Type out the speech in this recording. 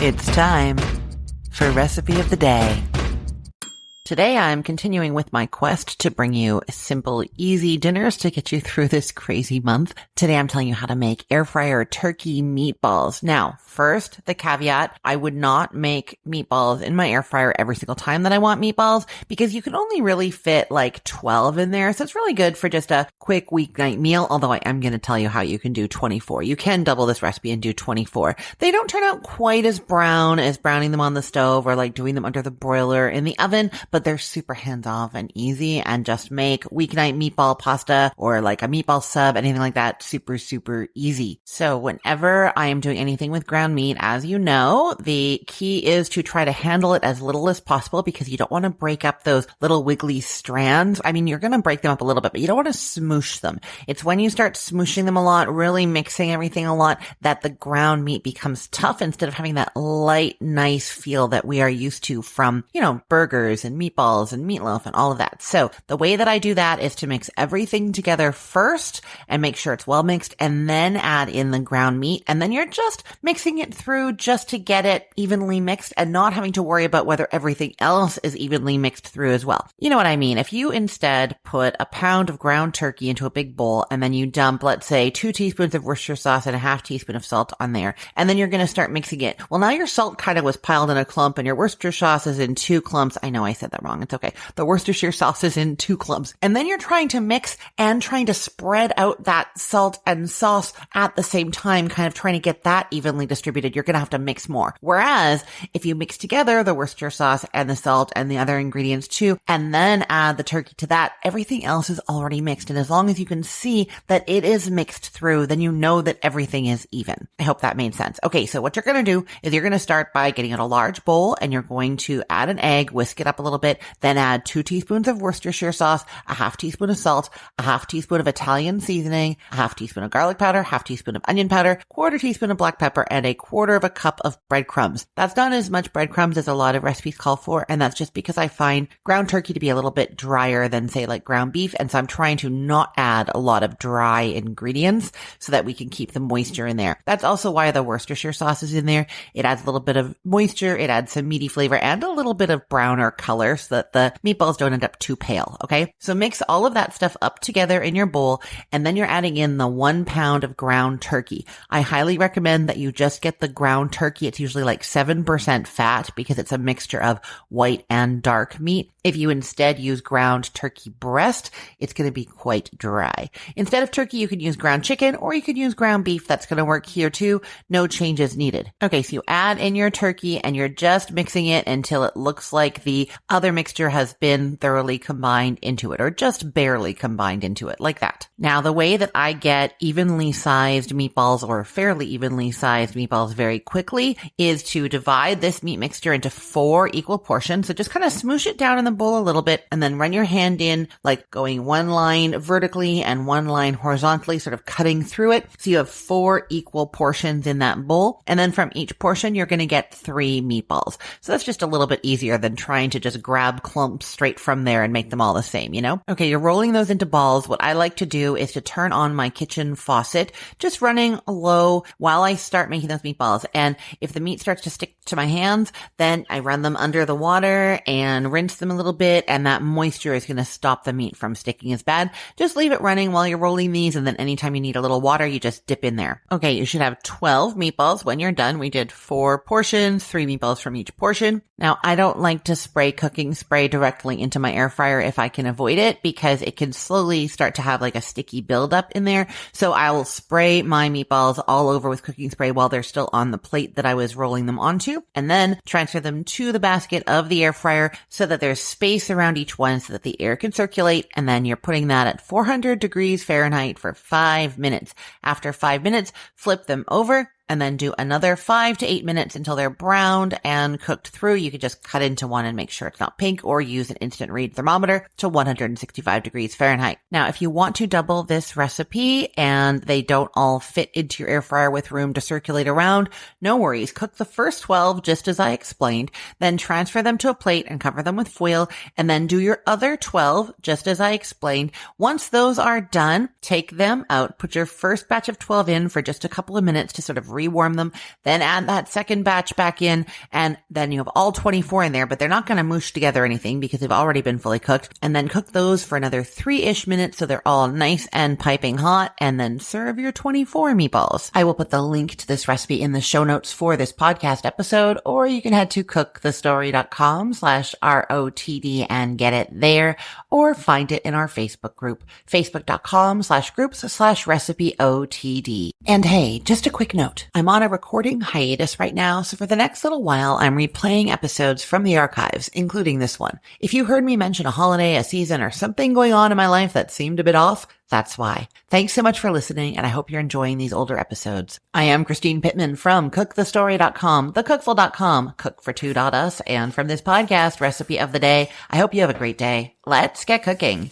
It's time for Recipe of the Day. Today I'm continuing with my quest to bring you simple, easy dinners to get you through this crazy month. Today I'm telling you how to make air fryer turkey meatballs. Now, first, the caveat, I would not make meatballs in my air fryer every single time that I want meatballs because you can only really fit like 12 in there. So it's really good for just a quick weeknight meal, although I am going to tell you how you can do 24. You can double this recipe and do 24. They don't turn out quite as brown as browning them on the stove or like doing them under the broiler in the oven, but they're super hands-off and easy, and just make weeknight meatball pasta or like a meatball sub, anything like that, super, super easy. So whenever I am doing anything with ground meat, as you know, the key is to try to handle it as little as possible because you don't want to break up those little wiggly strands. I mean, you're going to break them up a little bit, but you don't want to smoosh them. It's when you start smooshing them a lot, really mixing everything a lot, that the ground meat becomes tough instead of having that light, nice feel that we are used to from, burgers and meatballs and meatloaf and all of that. So the way that I do that is to mix everything together first and make sure it's well mixed, and then add in the ground meat. And then you're just mixing it through just to get it evenly mixed and not having to worry about whether everything else is evenly mixed through as well. You know what I mean? If you instead put a pound of ground turkey into a big bowl and then you dump, let's say, 2 teaspoons of Worcestershire sauce and a half teaspoon of salt on there, and then you're going to start mixing it. Well, now your salt kind of was piled in a clump and your Worcestershire sauce is in 2 clumps. I know I said that wrong. It's okay. The Worcestershire sauce is in 2 clumps. And then you're trying to mix and trying to spread out that salt and sauce at the same time, kind of trying to get that evenly distributed. You're going to have to mix more. Whereas if you mix together the Worcestershire sauce and the salt and the other ingredients too, and then add the turkey to that, everything else is already mixed. And as long as you can see that it is mixed through, then you know that everything is even. I hope that made sense. Okay, so what you're going to do is you're going to start by getting in a large bowl and you're going to add an egg, whisk it up a little bit, then add 2 teaspoons of Worcestershire sauce, a half teaspoon of salt, a half teaspoon of Italian seasoning, a half teaspoon of garlic powder, half teaspoon of onion powder, quarter teaspoon of black pepper, and a quarter of a cup of breadcrumbs. That's not as much breadcrumbs as a lot of recipes call for, and that's just because I find ground turkey to be a little bit drier than, say, like ground beef, and so I'm trying to not add a lot of dry ingredients so that we can keep the moisture in there. That's also why the Worcestershire sauce is in there. It adds a little bit of moisture, it adds some meaty flavor, and a little bit of browner color so that the meatballs don't end up too pale, okay? So mix all of that stuff up together in your bowl, and then you're adding in the 1 pound of ground turkey. I highly recommend that you just get the ground turkey. It's usually like 7% fat because it's a mixture of white and dark meat. If you instead use ground turkey breast, it's going to be quite dry. Instead of turkey, you could use ground chicken or you could use ground beef. That's going to work here too. No changes needed. Okay, so you add in your turkey and you're just mixing it until it looks like the other mixture has been thoroughly combined into it, or just barely combined into it, like that. Now, the way that I get evenly sized meatballs, or fairly evenly sized meatballs very quickly, is to divide this meat mixture into 4 equal portions. So just kind of smoosh it down in the bowl a little bit and then run your hand in, like going 1 line vertically and 1 line horizontally, sort of cutting through it. So you have 4 equal portions in that bowl. And then from each portion, you're going to get 3 meatballs. So that's just a little bit easier than trying to just grab clumps straight from there and make them all the same, Okay, you're rolling those into balls. What I like to do is to turn on my kitchen faucet, just running low while I start making those meatballs. And if the meat starts to stick to my hands, then I run them under the water and rinse them a little bit, and that moisture is going to stop the meat from sticking as bad. Just leave it running while you're rolling these, and then anytime you need a little water, you just dip in there. Okay, you should have 12 meatballs when you're done. We did 4 portions, 3 meatballs from each portion. Now, I don't like to spray cooking spray directly into my air fryer if I can avoid it, because it can slowly start to have like a sticky buildup in there. So I will spray my meatballs all over with cooking spray while they're still on the plate that I was rolling them onto, and then transfer them to the basket of the air fryer so that there's space around each one so that the air can circulate. And then you're putting that at 400 degrees Fahrenheit for 5 minutes. After 5 minutes, flip them over and then do another 5 to 8 minutes until they're browned and cooked through. You could just cut into one and make sure it's not pink, or use an instant read thermometer to 165 degrees Fahrenheit. Now, if you want to double this recipe and they don't all fit into your air fryer with room to circulate around, no worries. Cook the first 12 just as I explained, then transfer them to a plate and cover them with foil, and then do your other 12 just as I explained. Once those are done, take them out, put your first batch of 12 in for just a couple of minutes to sort of rewarm them, then add that second batch back in, and then you have all 24 in there, but they're not going to mush together or anything because they've already been fully cooked. And then cook those for another 3-ish minutes so they're all nice and piping hot, and then serve your 24 meatballs. I will put the link to this recipe in the show notes for this podcast episode, or you can head to cookthestory.com/ROTD and get it there, or find it in our Facebook group, facebook.com/groups/recipeotd. And hey, just a quick note. I'm on a recording hiatus right now, so for the next little while, I'm replaying episodes from the archives, including this one. If you heard me mention a holiday, a season, or something going on in my life that seemed a bit off, that's why. Thanks so much for listening, and I hope you're enjoying these older episodes. I am Christine Pittman from cookthestory.com, thecookful.com, cookfor2.us, and from this podcast, Recipe of the Day. I hope you have a great day. Let's get cooking.